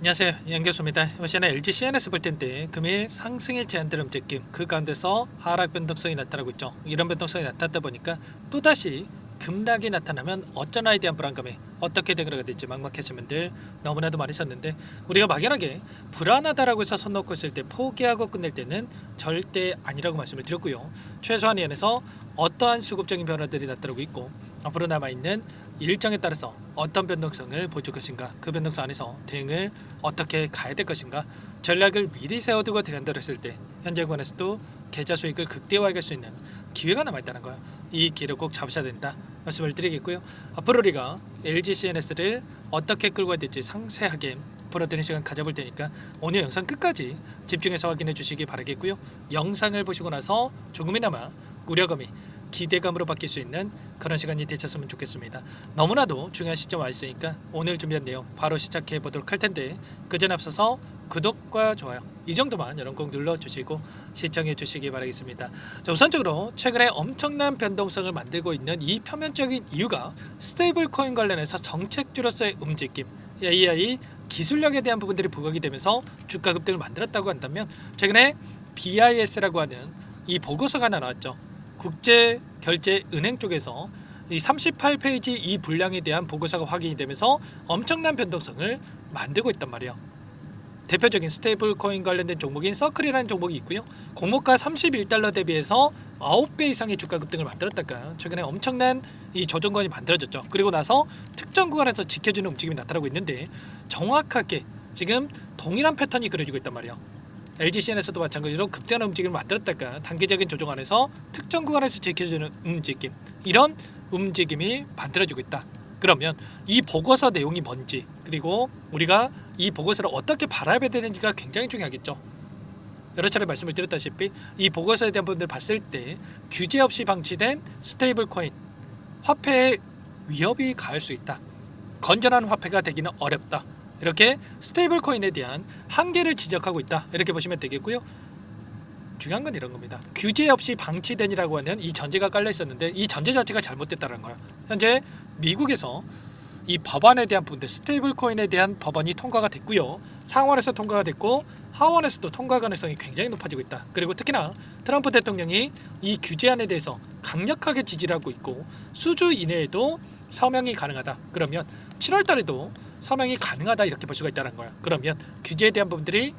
안녕하세요, 양교수입니다. 이번 시간에 LG CNS 볼 텐데 금일 상승의 제한될 움직임, 그 가운데서 하락 변동성이 나타나고 있죠. 이런 변동성이 나타났다 보니까 또다시 급락이 나타나면 어쩌나에 대한 불안감이 어떻게 대응가 될지 막막하신 분들 너무나도 많이 있었는데, 우리가 막연하게 불안하다라고 해서 손 놓고 있을 때 포기하고 끝낼 때는 절대 아니라고 말씀을 드렸고요. 최소한 연에서 어떠한 수급적인 변화들이 나타나고 있고 앞으로 남아있는 일정에 따라서 어떤 변동성을 보여줄 것인가, 그 변동성 안에서 대응을 어떻게 가야 될 것인가, 전략을 미리 세워두고 대응을 했을 때 현재 구간에서도 계좌 수익을 극대화할 수 있는 기회가 남아있다는 거예요. 이 기회를 꼭 잡으셔야 된다 말씀을 드리겠고요. 앞으로 우리가 LG CNS를 어떻게 끌고 가야 될지 상세하게 풀어드리는 시간 가져볼 테니까 오늘 영상 끝까지 집중해서 확인해 주시기 바라겠고요. 영상을 보시고 나서 조금이나마 우려감이 기대감으로 바뀔 수 있는 그런 시간이 되셨으면 좋겠습니다. 너무나도 중요한 시점 와 있으니까 오늘 준비한 내용 바로 시작해 보도록 할 텐데, 그 전에 앞서서 구독과 좋아요 이 정도만 여러분 꼭 눌러주시고 시청해 주시기 바라겠습니다. 자, 우선적으로 최근에 엄청난 변동성을 만들고 있는 이 표면적인 이유가 스테이블 코인 관련해서 정책주로서의 움직임, AI 기술력에 대한 부분들이 부각이 되면서 주가 급등을 만들었다고 한다면, 최근에 BIS라고 하는 이 보고서가 하나 나왔죠. 국제결제은행 쪽에서 이 38페이지 이 분량에 대한 보고서가 확인이 되면서 엄청난 변동성을 만들고 있단 말이에요. 대표적인 스테이블 코인 관련된 종목인 서클이라는 종목이 있고요. 공모가 31달러 대비해서 9배 이상의 주가 급등을 만들었다가 최근에 엄청난 이 조정권이 만들어졌죠. 그리고 나서 특정 구간에서 지켜주는 움직임이 나타나고 있는데, 정확하게 지금 동일한 패턴이 그려지고 있단 말이에요. LG CNS도 마찬가지로 급등하는 움직임을 만들었다가 단기적인 조정 안에서 특정 구간에서 지켜주는 움직임, 이런 움직임이 만들어지고 있다. 그러면 이 보고서 내용이 뭔지, 그리고 우리가 이 보고서를 어떻게 바라봐야 되는지가 굉장히 중요하겠죠. 여러 차례 말씀을 드렸다시피 이 보고서에 대한 부분들 봤을 때 규제 없이 방치된 스테이블 코인 화폐의 위협이 가할 수 있다. 건전한 화폐가 되기는 어렵다. 이렇게 스테이블 코인에 대한 한계를 지적하고 있다. 이렇게 보시면 되겠고요. 중요한 건 이런 겁니다. 규제 없이 방치된이라고 하는 이 전제가 깔려 있었는데 이 전제 자체가 잘못됐다는 거예요. 현재 미국에서 이 법안에 대한 부분들, 스테이블 코인에 대한 법안이 통과가 됐고요. 상원에서 통과가 됐고 하원에서도 통과 가능성이 굉장히 높아지고 있다. 그리고 특히나 트럼프 대통령이 이 규제안에 대해서 강력하게 지지를 하고 있고 수주 이내에도 서명이 가능하다. 그러면 7월 달에도 서명이 가능하다, 이렇게 볼 수가 있다는 거예요. 그러면 규제에 대한 부분들이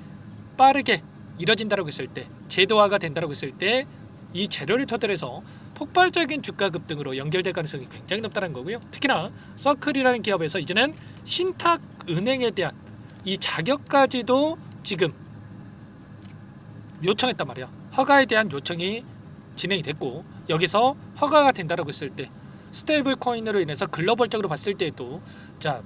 빠르게 이뤄진다고 했을 때, 제도화가 된다고 했을 때 이 재료를 토대로 해서 폭발적인 주가 급등으로 연결될 가능성이 굉장히 높다는 거고요. 특히나 서클이라는 기업에서 이제는 신탁 은행에 대한 이 자격까지도 지금 요청했단 말이야. 허가에 대한 요청이 진행이 됐고, 여기서 허가가 된다고 했을 때 스테이블 코인으로 인해서 글로벌적으로 봤을 때도 자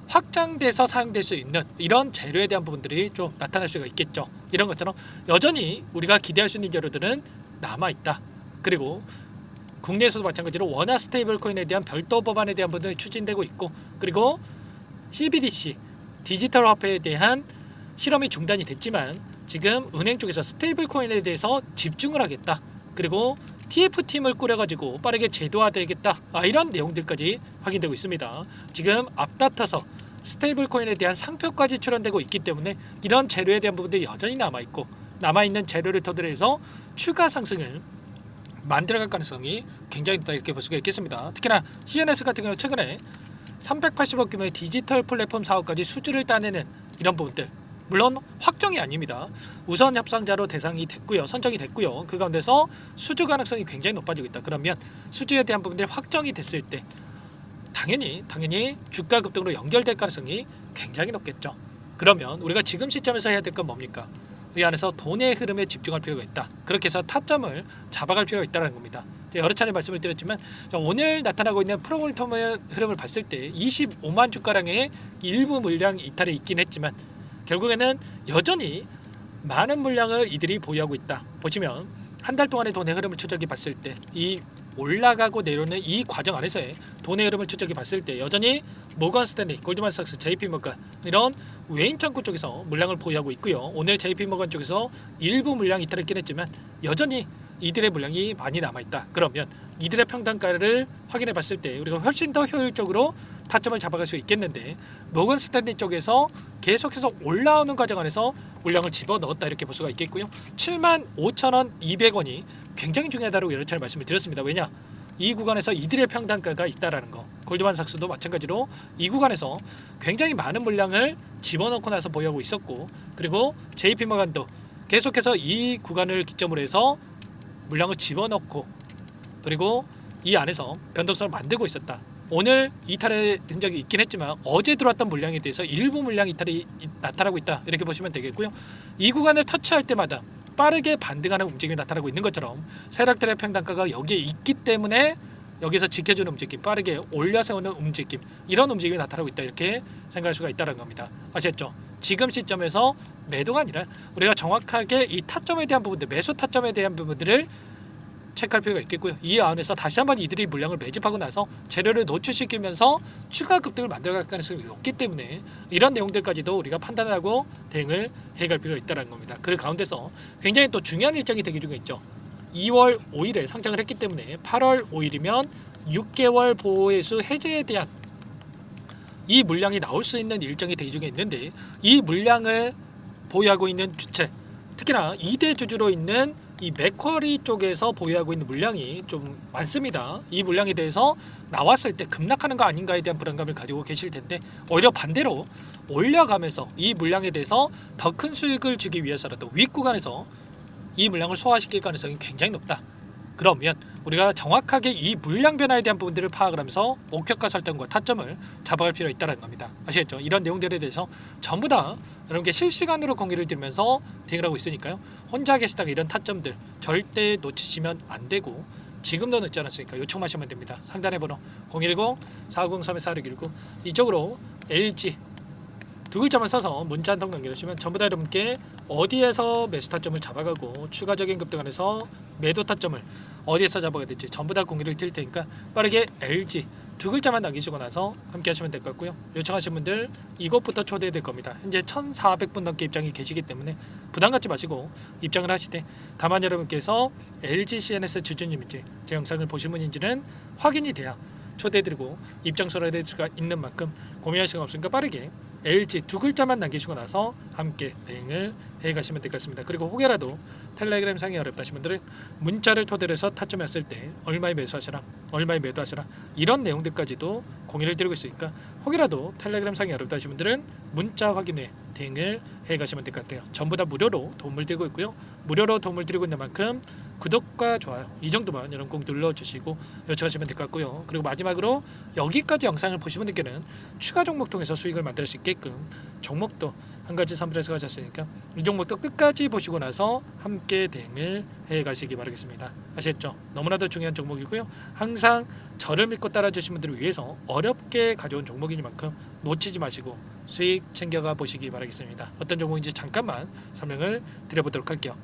확장돼서 사용될 수 있는 이런 재료에 대한 부분들이 좀 나타날 수가 있겠죠. 이런 것처럼 여전히 우리가 기대할 수 있는 재료들은 남아있다. 그리고 국내에서도 마찬가지로 원화 스테이블 코인에 대한 별도 법안에 대한 부분이 추진되고 있고, 그리고 CBDC 디지털 화폐에 대한 실험이 중단이 됐지만 지금 은행 쪽에서 스테이블 코인에 대해서 집중을 하겠다. 그리고 TF팀을 꾸려가지고 빠르게 제도화되겠다. 이런 내용들까지 확인되고 있습니다. 지금 앞다퉈서 스테이블 코인에 대한 상표까지 출원되고 있기 때문에 이런 재료에 대한 부분들이 여전히 남아있고, 남아있는 재료를 토대로 해서 추가 상승을 만들어갈 가능성이 굉장히 높다, 이렇게 볼 수가 있겠습니다. 특히나 CNS 같은 경우 최근에 380억 규모의 디지털 플랫폼 사업까지 수주를 따내는 이런 부분들, 물론 확정이 아닙니다. 우선 협상자로 대상이 됐고요, 선정이 됐고요. 그 가운데서 수주 가능성이 굉장히 높아지고 있다. 그러면 수주에 대한 부분들이 확정이 됐을 때 당연히 주가 급등으로 연결될 가능성이 굉장히 높겠죠. 그러면 우리가 지금 시점에서 해야 될 건 뭡니까? 이 안에서 돈의 흐름에 집중할 필요가 있다. 그렇게 해서 타점을 잡아갈 필요가 있다는 겁니다. 여러 차례 말씀을 드렸지만 오늘 나타나고 있는 프로모니텀의 흐름을 봤을 때 25만 주가량의 일부 물량 이탈이 있긴 했지만 결국에는 여전히 많은 물량을 이들이 보유하고 있다. 보시면 한 달 동안의 돈의 흐름을 추적해 봤을 때 이 올라가고 내려오는 이 과정 안에서의 돈의 흐름을 추적해 봤을 때 여전히 모건 스탠리, 골드만삭스, JP모건 이런 외인 창구 쪽에서 물량을 보유하고 있고요. 오늘 JP모건 쪽에서 일부 물량 이탈했긴 했지만 여전히 이들의 물량이 많이 남아있다. 그러면 이들의 평단가를 확인해 봤을 때 우리가 훨씬 더 효율적으로 타점을 잡아갈 수 있겠는데, 모건 스탠리 쪽에서 계속해서 올라오는 과정 안에서 물량을 집어넣었다 이렇게 볼 수가 있겠고요. 75,200원이 굉장히 중요하다고 여러 차례 말씀을 드렸습니다. 왜냐? 이 구간에서 이들의 평단가가 있다라는 거. 골드만삭스도 마찬가지로 이 구간에서 굉장히 많은 물량을 집어넣고 나서 보유하고 있었고, 그리고 JP모간도 계속해서 이 구간을 기점으로 해서 물량을 집어넣고, 그리고 이 안에서 변동성을 만들고 있었다. 오늘 이탈의 흔적이 있긴 했지만 어제 들어왔던 물량에 대해서 일부 물량 이탈이 나타나고 있다 이렇게 보시면 되겠고요. 이 구간을 터치할 때마다 빠르게 반등하는 움직임이 나타나고 있는 것처럼 세력들의 평단가가 여기에 있기 때문에 여기서 지켜주는 움직임, 빠르게 올려세우는 움직임, 이런 움직임이 나타나고 있다 이렇게 생각할 수가 있다는 겁니다. 아시겠죠? 지금 시점에서 매도가 아니라 우리가 정확하게 이 타점에 대한 부분들, 매수 타점에 대한 부분들을 체크할 필요가 있겠고요. 이 안에서 다시 한번 이들이 물량을 매집하고 나서 재료를 노출시키면서 추가 급등을 만들어갈 가능성이 높기 때문에 이런 내용들까지도 우리가 판단하고 대응을 해갈 필요가 있다는 겁니다. 그 가운데서 굉장히 또 중요한 일정이 대기 중에 있죠. 2월 5일에 상장을 했기 때문에 8월 5일이면 6개월 보호해수 해제에 대한 이 물량이 나올 수 있는 일정이 대기 중에 있는데, 이 물량을 보유하고 있는 주체, 특히나 2대 주주로 있는 이 맥쿼리 쪽에서 보유하고 있는 물량이 좀 많습니다. 이 물량에 대해서 나왔을 때 급락하는 거 아닌가에 대한 불안감을 가지고 계실 텐데, 오히려 반대로 올려가면서 이 물량에 대해서 더 큰 수익을 주기 위해서라도 윗구간에서 이 물량을 소화시킬 가능성이 굉장히 높다. 그러면 우리가 정확하게 이 물량 변화에 대한 부분들을 파악을 하면서 목표가 설정과 타점을 잡아갈 필요가 있다는 겁니다. 아시겠죠? 이런 내용들에 대해서 전부 다 여러분께 실시간으로 공유를 드리면서 대응을 하고 있으니까요. 혼자 계시다가 이런 타점들 절대 놓치시면 안 되고, 지금도 늦지 않았으니까 요청하시면 됩니다. 상단의 번호 010-453-4619 이쪽으로 LG 두 글자만 써서 문자 한 통 남겨주시면 전부 다 여러분께 어디에서 매수 타점을 잡아가고 추가적인 급등 안에서 매도 타점을 어디에서 잡아가야 될지 전부 다 공유를 드릴 테니까 빠르게 LG 두 글자만 남기시고 나서 함께 하시면 될 것 같고요. 요청하신 분들 이것부터 초대해 드릴 겁니다. 현재 1,400분 넘게 입장이 계시기 때문에 부담 갖지 마시고 입장을 하시되, 다만 여러분께서 LG CNS 주주님인지 제 영상을 보신 분인지는 확인이 돼야 초대해드리고 입장소라 될 수가 있는 만큼 고민할 시간 없으니까 빠르게 LG 두 글자만 남기시고 나서 함께 대응을 해가시면 될 것 같습니다. 그리고 혹여라도 텔레그램 상이 어렵다 하신 분들은 문자를 토대로 해서 타점이 왔을 때 얼마에 매수하시라, 얼마에 매도하시라, 이런 내용들까지도 공유를 드리고 있으니까 혹여라도 텔레그램 상이 어렵다 하신 분들은 문자 확인 후에 대응을 해가시면 될 것 같아요. 전부 다 무료로 도움을 드리고 있고요. 무료로 도움을 드리고 있는 만큼 구독과 좋아요 이 정도만 여러분 꼭 눌러주시고 요청하시면 될 것 같고요. 그리고 마지막으로 여기까지 영상을 보신 분들께는 추가 종목 통해서 수익을 만들 수 있게끔 종목도 한 가지 선별해서 가졌으니까 이 종목도 끝까지 보시고 나서 함께 대응을 해 가시기 바라겠습니다. 아시겠죠? 너무나도 중요한 종목이고요. 항상 저를 믿고 따라주신 분들을 위해서 어렵게 가져온 종목이니만큼 놓치지 마시고 수익 챙겨가 보시기 바라겠습니다. 어떤 종목인지 잠깐만 설명을 드려보도록 할게요.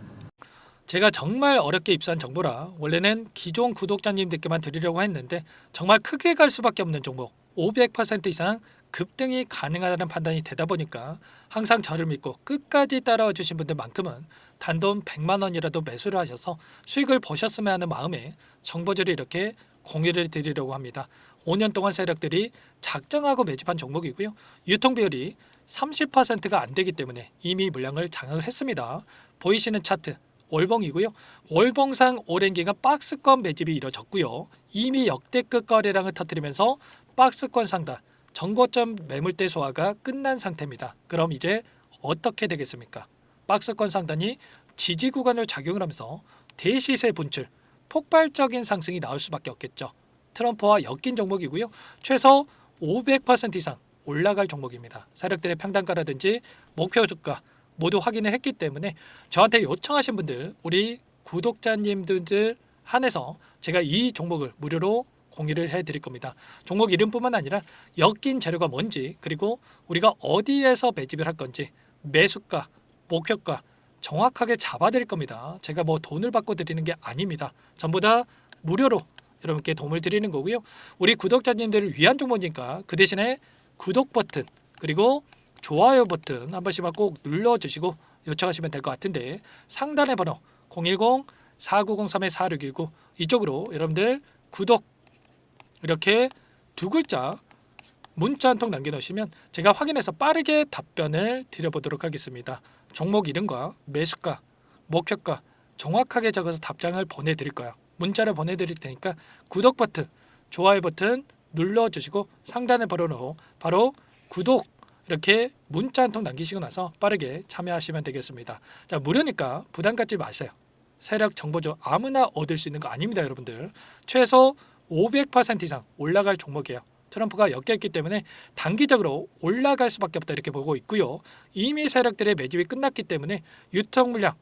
제가 정말 어렵게 입수한 정보라 원래는 기존 구독자님들께만 드리려고 했는데 정말 크게 갈 수밖에 없는 종목, 500% 이상 급등이 가능하다는 판단이 되다 보니까 항상 저를 믿고 끝까지 따라와 주신 분들만큼은 단돈 100만 원이라도 매수를 하셔서 수익을 보셨으면 하는 마음에 정보들을 이렇게 공유를 드리려고 합니다. 5년 동안 세력들이 작정하고 매집한 종목이고요. 유통 비율이 30%가 안 되기 때문에 이미 물량을 장악을 했습니다. 보이시는 차트 월봉이고요. 월봉상 오랜 기간 박스권 매집이 이뤄졌고요. 이미 역대급 거래량을 터뜨리면서 박스권 상단, 정고점 매물대 소화가 끝난 상태입니다. 그럼 이제 어떻게 되겠습니까? 박스권 상단이 지지 구간을 작용을 하면서 대시세 분출, 폭발적인 상승이 나올 수밖에 없겠죠. 트럼프와 엮인 종목이고요. 최소 500% 이상 올라갈 종목입니다. 세력들의 평단가라든지 목표 주가 모두 확인을 했기 때문에 저한테 요청하신 분들, 우리 구독자님들 한해서 제가 이 종목을 무료로 공유를 해드릴 겁니다. 종목 이름뿐만 아니라 엮인 재료가 뭔지, 그리고 우리가 어디에서 매집을 할 건지, 매수가, 목표가 정확하게 잡아드릴 겁니다. 제가 뭐 돈을 받고 드리는 게 아닙니다. 전부 다 무료로 여러분께 도움을 드리는 거고요. 우리 구독자님들을 위한 종목이니까 그 대신에 구독 버튼 그리고 좋아요 버튼 한 번씩만 꼭 눌러주시고 요청하시면 될 것 같은데, 상단의 번호 4903-4619 이쪽으로 여러분들 구독 이렇게 두 글자 문자 한 통 남겨놓으시면 제가 확인해서 빠르게 답변을 드려보도록 하겠습니다. 종목 이름과 매수가, 목표가 정확하게 적어서 답장을 보내드릴 거예요. 문자를 보내드릴 테니까 구독 버튼, 좋아요 버튼 눌러주시고 상단의 번호로 바로 구독 이렇게 문자 한 통 남기시고 나서 빠르게 참여하시면 되겠습니다. 자, 무료니까 부담 갖지 마세요. 세력 정보죠. 아무나 얻을 수 있는 거 아닙니다, 여러분들. 최소 500% 이상 올라갈 종목이에요. 트럼프가 엮여있기 때문에 단기적으로 올라갈 수밖에 없다 이렇게 보고 있고요. 이미 세력들의 매집이 끝났기 때문에 유통 물량,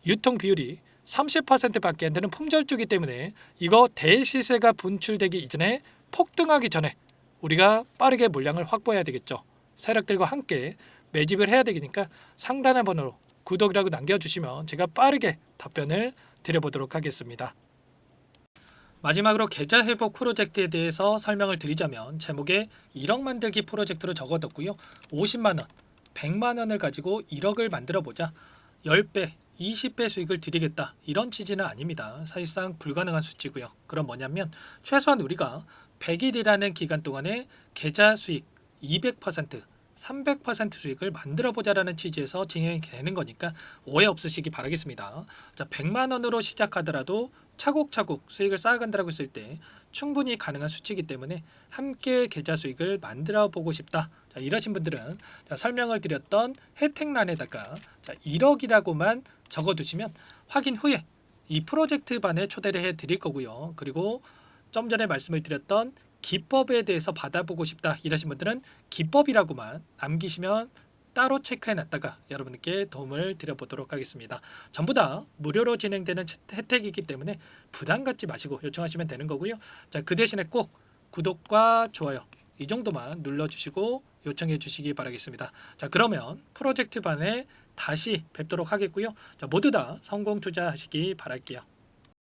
유통 비율이 30%밖에 안 되는 품절주기 때문에 이거 대시세가 분출되기 이전에 폭등하기 전에 우리가 빠르게 물량을 확보해야 되겠죠. 세력들과 함께 매집을 해야 되니까 상단의 번호로 구독이라고 남겨주시면 제가 빠르게 답변을 드려보도록 하겠습니다. 마지막으로 계좌 회복 프로젝트에 대해서 설명을 드리자면 제목에 1억 만들기 프로젝트로 적어뒀고요. 50만 원, 100만 원을 가지고 1억을 만들어 보자. 10배, 20배 수익을 드리겠다. 이런 취지는 아닙니다. 사실상 불가능한 수치고요. 그럼 뭐냐면 최소한 우리가 100일이라는 기간 동안에 계좌 수익 200%, 300% 수익을 만들어 보자라는 취지에서 진행이 되는 거니까 오해 없으시기 바라겠습니다. 자, 100만 원으로 시작하더라도 차곡차곡 수익을 쌓아간다고 했을 때 충분히 가능한 수치이기 때문에 함께 계좌 수익을 만들어 보고 싶다. 자, 이러신 분들은 자, 설명을 드렸던 혜택란에다가 자, 1억이라고만 적어두시면 확인 후에 이 프로젝트 반에 초대를 해 드릴 거고요. 그리고 좀 전에 말씀을 드렸던 기법에 대해서 받아보고 싶다 이러신 분들은 기법이라고만 남기시면 따로 체크해 놨다가 여러분께 도움을 드려보도록 하겠습니다. 전부 다 무료로 진행되는 혜택이기 때문에 부담 갖지 마시고 요청하시면 되는 거고요. 자, 그 대신에 꼭 구독과 좋아요 이 정도만 눌러주시고 요청해 주시기 바라겠습니다. 자, 그러면 프로젝트 반에 다시 뵙도록 하겠고요. 자, 모두 다 성공 투자하시기 바랄게요.